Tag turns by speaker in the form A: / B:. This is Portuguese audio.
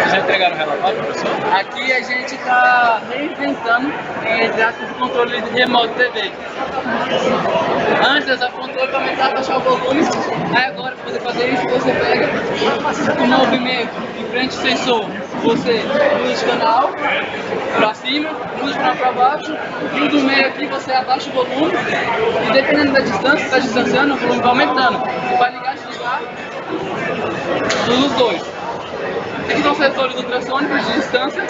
A: Já entregaram o relatório, professor?
B: Aqui a gente está reinventando, entre aspas, o controle remoto TV. Antes era controle para aumentar, baixar o volume. Aí agora, para você fazer isso, você pega o movimento em frente ao sensor. Você muda de canal para cima, muda de canal para baixo. E o do meio aqui você abaixa o volume. E dependendo da distância, está distanciando, o volume vai aumentando. E para ligar e desligar, nos dois. Aqui são sensores ultrassônicos de distância.